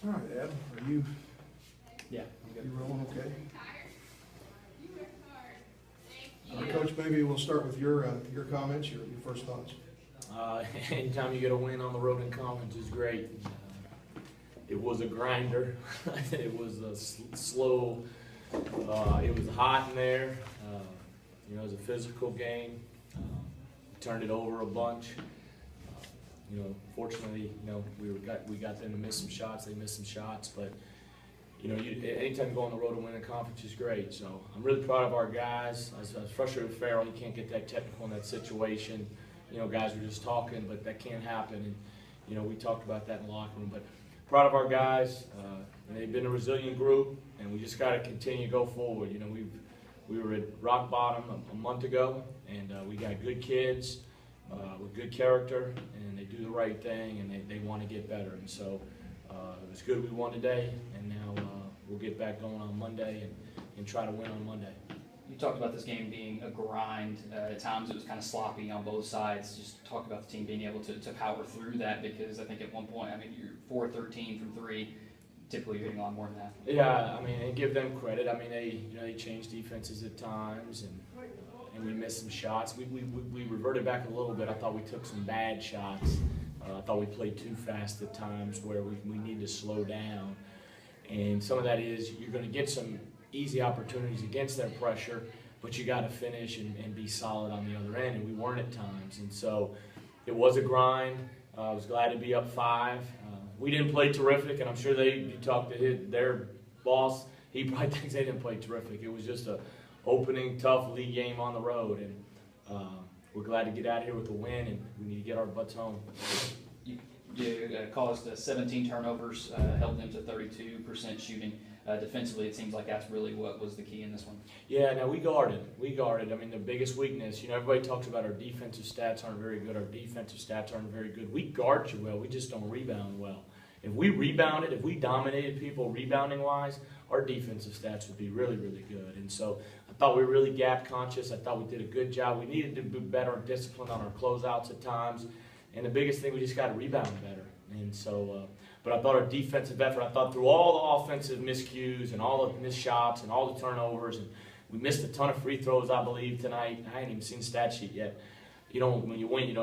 All right, Adam, are you, Yeah. you rolling okay? Coach, maybe we'll start with your comments, your first thoughts. Anytime you get a win on the road in conference is great. It was a grinder. It was a slow. It was hot in there. It was a physical game. Turned it over a bunch. Fortunately, we got them to miss some shots. They missed some shots, but anytime you go on the road and win a conference is great. So I'm really proud of our guys. I was frustrated with Farrell. He can't get that technical in that situation. Guys were just talking, but that can't happen. And we talked about that in the locker room. But proud of our guys. And they've been a resilient group, and we just got to continue to go forward. We were at rock bottom a month ago, and we got good kids with good character, and they do the right thing, and they want to get better. And so it was good we won today, and now we'll get back going on Monday and try to win on Monday. You talked about this game being a grind. At times it was kind of sloppy on both sides. Just talk about the team being able to power through that, because I think at one point, you're 4-13 from three. Typically you're hitting a lot more than that. Yeah, and give them credit. they changed defenses at times, and we missed some shots. We reverted back a little bit. I thought we took some bad shots. I thought we played too fast at times where we need to slow down. And some of that is you're going to get some easy opportunities against their pressure, but you got to finish and be solid on the other end, and we weren't at times. And so it was a grind. I was glad to be up 5. We didn't play terrific, and I'm sure you talked to their boss, he probably thinks they didn't play terrific. It was just a opening, tough league game on the road, and we're glad to get out of here with a win, and we need to get our butts home. You caused 17 turnovers, held them to 32% shooting. Defensively, it seems like that's really what was the key in this one. Yeah, no, we guarded. The biggest weakness, everybody talks about our defensive stats aren't very good. Our defensive stats aren't very good. We guard you well. We just don't rebound well. If we rebounded, if we dominated people rebounding-wise, our defensive stats would be really, really good. And so I thought we were really gap conscious. I thought we did a good job. We needed to be better disciplined on our closeouts at times. And the biggest thing, we just got to rebound better. And so, but I thought our defensive effort, I thought through all the offensive miscues and all the missed shots and all the turnovers, and we missed a ton of free throws, I believe, tonight. I ain't even seen the stat sheet yet. When you win, you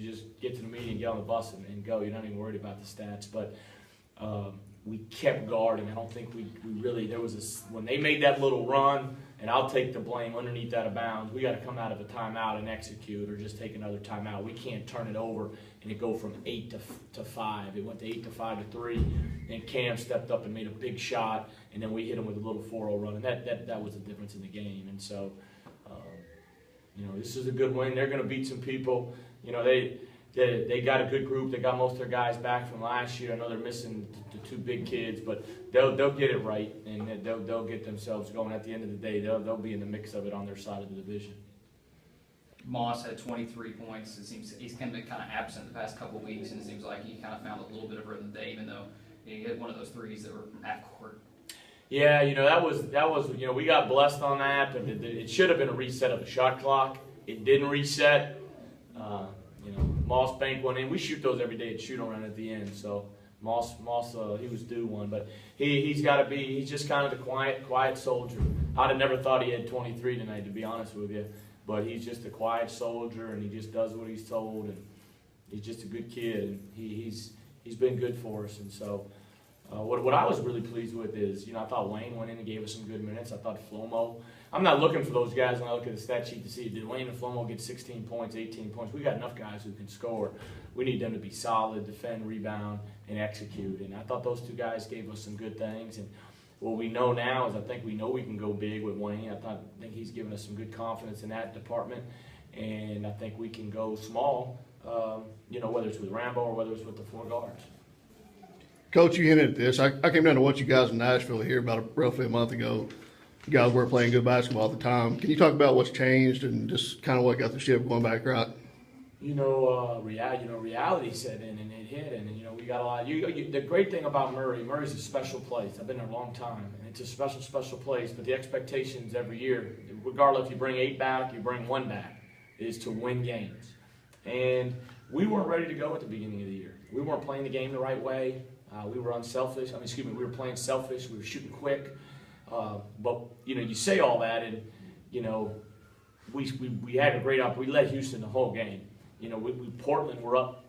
just get to the meeting, get on the bus, and go. You're not even worried about the stats. But we kept guarding. I don't think we really, when they made that little run, and I'll take the blame underneath that of bounds, we got to come out of a timeout and execute, or just take another timeout. We can't turn it over and it go from 8 to 5. It went to 8 to 5 to 3, and Cam stepped up and made a big shot, and then we hit him with a little 4-0 run, and that was the difference in the game. And so, this is a good win. They're going to beat some people. They got a good group. They got most of their guys back from last year. I know they're missing the 2 big kids, but they'll get it right, and they'll get themselves going. At the end of the day, they'll be in the mix of it on their side of the division. Moss had 23 points. It seems he's kind of absent the past couple of weeks, and it seems like he kind of found a little bit of rhythm today, even though he hit one of those threes that were from half court. Yeah, that was we got blessed on that, but it should have been a reset of the shot clock. It didn't reset. Moss banked one in. We shoot those every day at shoot-around at the end. So Moss, he was due one, but he's just kind of the quiet soldier. I'd have never thought he had 23 tonight, to be honest with you. But he's just a quiet soldier, and he just does what he's told, and he's just a good kid. And he's been good for us. And so what I was really pleased with is, I thought Wayne went in and gave us some good minutes. I thought Flomo. I'm not looking for those guys when I look at the stat sheet to see, did Wayne and Flomo get 16 points, 18 points? We got enough guys who can score. We need them to be solid, defend, rebound, and execute. And I thought those 2 guys gave us some good things. And what we know now is I think we know we can go big with Wayne. I think he's given us some good confidence in that department. And I think we can go small, whether it's with Rambo or whether it's with the 4 guards. Coach, you hinted at this. I came down to watch you guys in Nashville here about roughly a month ago. You guys weren't playing good basketball at the time. Can you talk about what's changed and just kind of what got the ship going back right? Reality set in and it hit, and we got a lot. The great thing about Murray's a special place. I've been there a long time, and it's a special place. But the expectations every year, regardless if you bring 8 back, you bring 1 back, is to win games. And we weren't ready to go at the beginning of the year. We weren't playing the game the right way. We were unselfish. We were playing selfish. We were shooting quick. But you say all that, and we had a great opportunity. We led Houston the whole game. Portland were up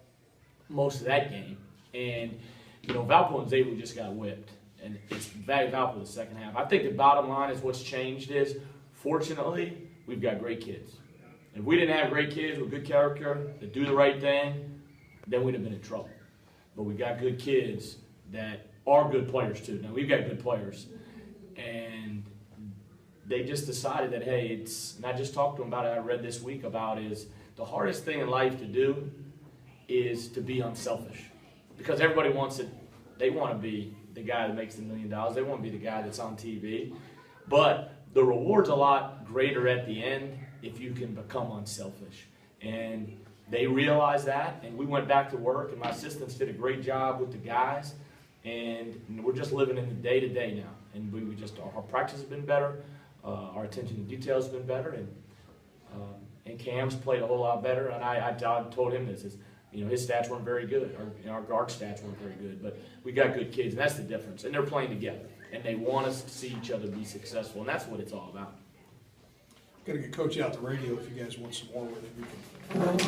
most of that game, and Valpo and Xavier just got whipped, and it's Valpo the second half. I think the bottom line is what's changed is, fortunately, we've got great kids. If we didn't have great kids with good character that do the right thing, then we'd have been in trouble. But we got good kids that are good players too. Now we've got good players, and they just decided that, hey, and I just talked to them about it. I read this week about is the hardest thing in life to do is to be unselfish, because everybody wants it. They want to be the guy that makes the $1 million. They want to be the guy that's on TV, but the reward's a lot greater at the end if you can become unselfish. And they realized that, and we went back to work, and my assistants did a great job with the guys, and we're just living in the day-to-day now. And our practice has been better, our attention to detail has been better, and Cam's played a whole lot better. And I told him this, his stats weren't very good, our guard stats weren't very good, but we got good kids, and that's the difference. And they're playing together, and they want us to see each other be successful, and that's what it's all about. Got to get Coach out the radio if you guys want some more with it. We can